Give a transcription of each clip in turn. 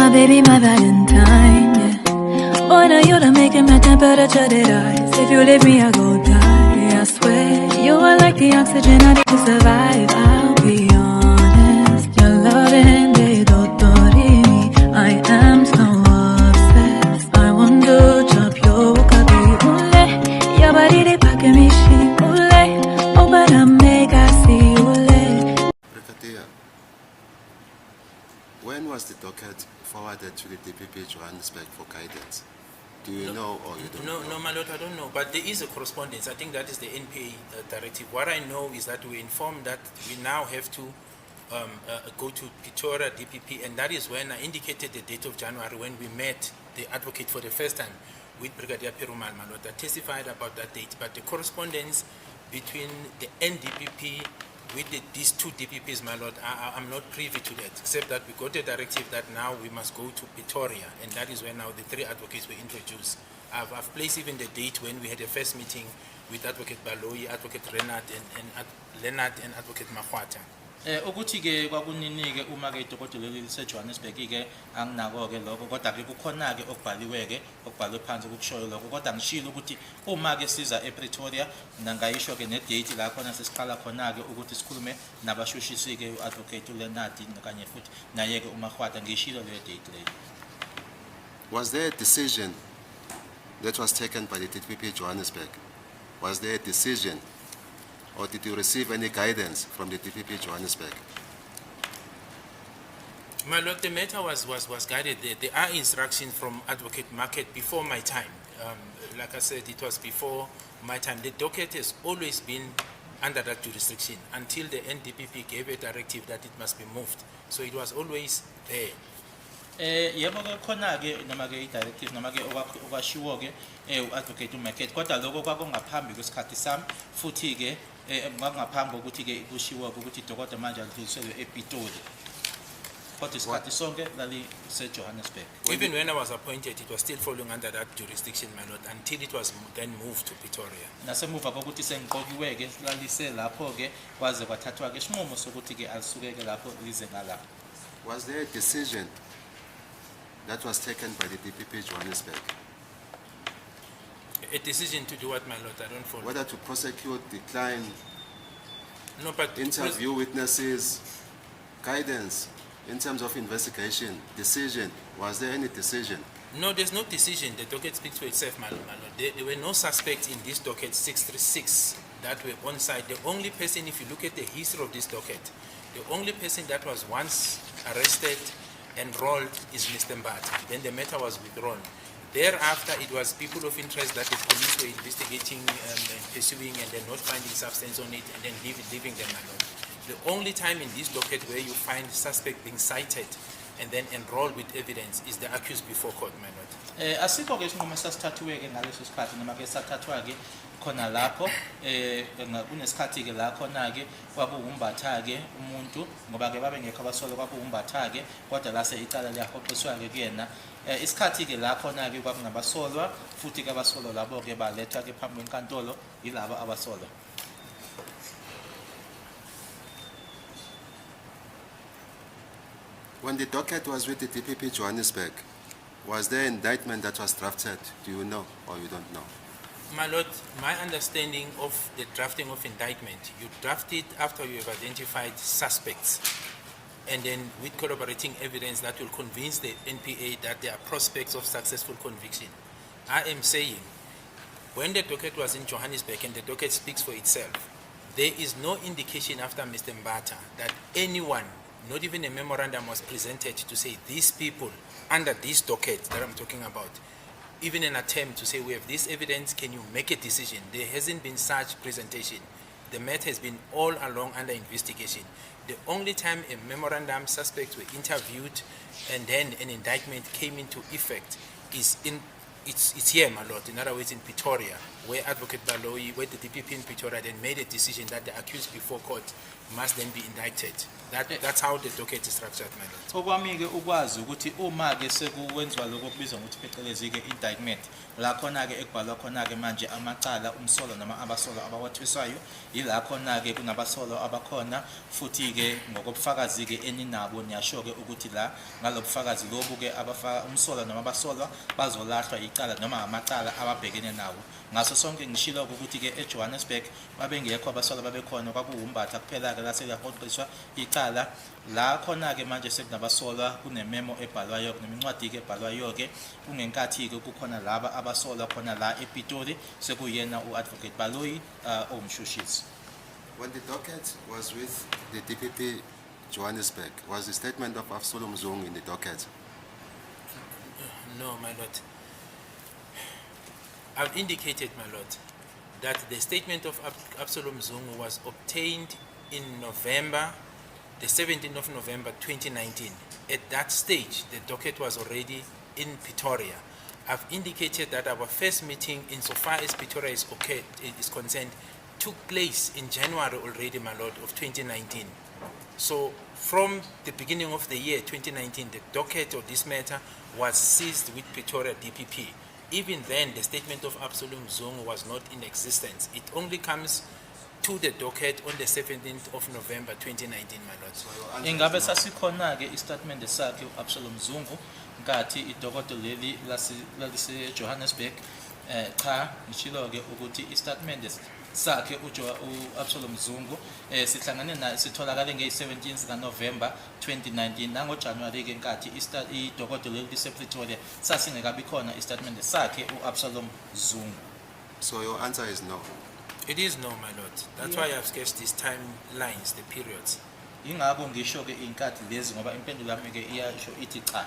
my baby, my Valentine, yeah. Boy, now you're making my temperature rise. If you leave me, I go die, I swear. You are like the oxygen I need to survive. I'll be honest, your loving they me. I am so obsessed. I want to chop your kabi ule. Your body they pack me she ule. Oh, but I make I see ule. When was the docket forwarded to the DPP Johannesburg for guidance? Do you know or you don't know? No, my lord, I don't know. But there is a correspondence. I think that is the NPA directive. What I know is that we informed that we now have to go to Pretoria DPP, and that is when I indicated the date of January when we met the advocate for the first time with Brigadier Perumal, my lord, that testified about that date. But the correspondence between the NDPP with these two DPPs, my lord, I'm not privy to that, except that we got a directive that now we must go to Pretoria, and that is when now the three advocates were introduced. I've placed even the date when we had the first meeting with Advocate Baloyi, Advocate Leonard, and Advocate Mahwata. Ukuthi ke kwakunini ke uma ke idokotela leli liseJohannesburg ke anginako ke lokho kodwa ke kukhona ke okubhaliwe ke okubhalwe phansi ukushoyo lokho kodwa ngishilo ukuthi uma ke siza ePretoria ngayisho ke nedate la khona sesiqala khona ke ukuthi sikhulume nabashushisi ke uadvocate uLeonard kanye futhi naye ke uMahwata ngishilo le date leyo. Was there a decision that was taken by the DPP Johannesburg? Was there a decision, or did you receive any guidance from the DPP Johannesburg? My lord, the matter was guided. There are instructions from Advocate Market before my time. Like I said, it was before my time. The docket has always been under that jurisdiction until the NDPP gave a directive that it must be moved. So it was always there. Yebo ke khona ke noma ke directive noma ke okwashiwo ke uadvocate uMarket kodwa lokho kwakungaphambi kwesikhathi sami futhi ke ngaphambi ukuthi ke kushiwo ukuthi idokotela manje alidluliselwe ePitoli kodwa isikhathi sonke lali seJohannesburg. Even when I was appointed, it was still falling under that jurisdiction, my lord, until it was then moved to Pretoria. Nasemuva kokuthi sengiqokiwe ke lalise lapho ke kwaze kwathathwa ke isinqumo sokuthi ke alisuke ke lapho lize ngalapho. Was there a decision that was taken by the DPP Johannesburg? A decision to do what, my lord? I don't follow. Whether to prosecute, decline, no, but interview witnesses, guidance in terms of investigation, decision. Was there any decision? No, there's no decision. The docket speaks for itself, my lord. There were no suspects in this docket 636 that were on site. The only person, if you look at the history of this docket, the only person that was once arrested enrolled is Mr. Mbata. Then the matter was withdrawn. Thereafter, it was people of interest that the police were investigating and pursuing and then not finding substance on it and then leaving them alone. The only time in this docket where you find suspect being cited and then enrolled with evidence is the accused before court, my lord. Asikho ke isinqumo sasithathiwe ke ngaleso sikhathi noma ke sathathwa ke khona lapho kunesikhathi ke la khona ke kwakuwumbatha ke umuntu ngoba ke babe ngekho abasolo kwakuwumbatha ke kodwa la icala liyahoxiswa ke kuyena isikhathi ke la khona ke kwakungabasolwa futhi ke abasolo labo ke balethwa ke phambi kwenkantolo yilabo abasolwa. When the docket was with the DPP Johannesburg, was there an indictment that was drafted? Do you know or you don't know? My lord, my understanding of the drafting of indictment, you draft it after you have identified suspects and then with corroborating evidence that will convince the NPA that there are prospects of successful conviction. I am saying, when the docket was in Johannesburg and the docket speaks for itself, there is no indication after Mr. Mbata that anyone, not even a memorandum, was presented to say these people under this docket that I'm talking about, even an attempt to say we have this evidence, can you make a decision? There hasn't been such presentation. The matter has been all along under investigation. The only time a memorandum suspects were interviewed and then an indictment came into effect is it's here, my lord, in other words in Pretoria, where Advocate Baloyi, where the DPP in Pretoria then made a decision that the accused before court must then be indicted. That's how the docket is structured, my lord. Okwami-ke ukwazi ukuthi uma-ke sekuwenziwa lokho okubizwa ngokuthi phecelezi-ke indictment la khona-ke ekubhalwa khona-ke manje amacala umsolo noma abasolwa abawathwiswayo yila khona-ke kunabasolwa abakhona futhi-ke ngokobufakazi-ke eninabo niyasho-ke ukuthi la ngalo bufakazi lobu-ke umsolwa noma abasolwa bazolahlwa icala noma amacala ababhekene nawo ngaso sonke ngishilo-ke ukuthi-ke eJohannesburg babengekho abasolwa babekhona kwakuwumbatha kuphela-ke laseliyahoxiswa icala la khona-ke manje sekunabasolwa kunememo ebhalwayo kunemincwadi-ke ebhalwayo-ke kungenkathi-ke kukhona laba abasolwa khona la ePitoli sekuyena u-advocate Baloyi owumshushisi. When the docket was with the DPP Johannesburg, was the statement of Absalom Zungu in the docket? No, my lord. I've indicated, my lord, that the statement of Absalom Zungu was obtained in November, the 17th of November 2019. At that stage, the docket was already in Pretoria. I've indicated that our first meeting, insofar as Pretoria is concerned, took place in January already, my lord, of 2019. So from the beginning of the year 2019, the docket of this matter was seized with Pretoria DPP. Even then, the statement of Absalom Zungu was not in existence. It only comes to the docket on the 17th of November 2019, my lord. Ingabe sasikhona-ke istatimende sakhe u-Absalom Zungu ngathi idokodo leli lase-Johannesburg cha ngishilo-ke ukuthi istatimende sakhe u-Absalom Zungu sihlangane naye sitholakale nge-17 zikaNovember 2019 nangoJanuwari-ke nkathi idokodo leli lise-Pretoria sasingekabi khona istatimende sakhe u-Absalom Zungu. So your answer is no. It is no, my lord. That's why I've sketched these timelines, the periods. Ingakho ngisho-ke inkathi lezi ngoba impendulo yami-ke iyasho ithi cha.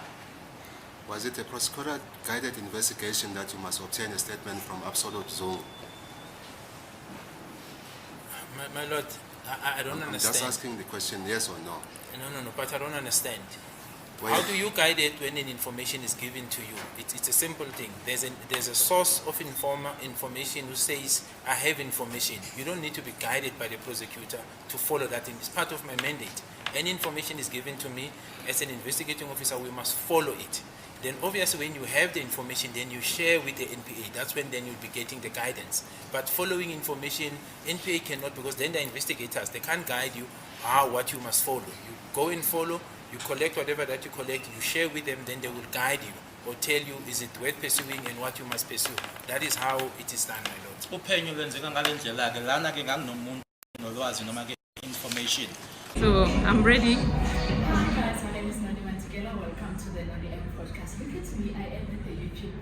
Was it a prosecutor guided investigation that you must obtain a statement from Absalom Zungu? My lord, I don't I'm understand. just asking the question, yes or no. No, but I don't understand. Well, How do you guide it when an information is given to you? It's a simple thing. There's a source of information who says, I have information. You don't need to be guided by the prosecutor to follow that thing. It's part of my mandate. Any information is given to me as an investigating officer, we must follow it. Then obviously when you have the information, then you share with the NPA. That's when then you'll be getting the guidance. But following information, NPA cannot, because then the investigators, they can't guide you what you must follow. You go and follow, you collect whatever that you collect, you share with them, then they will guide you or tell you is it worth pursuing and what you must pursue. That is how it is done, my lord. Uphenyo lwenzeka ngale ndlela-ke lana-ke nganginomuntu nolwazi noma-ke information. So I'm ready. Hi guys, my name is Nani Mantigela. Welcome to the Nani M podcast. Look at me, I am with the YouTube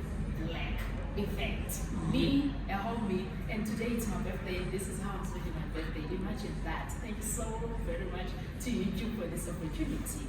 Black event. Me, a homie, and today it's my birthday. This is how I'm spending my birthday. Imagine that. Thank you so very much to YouTube for this opportunity.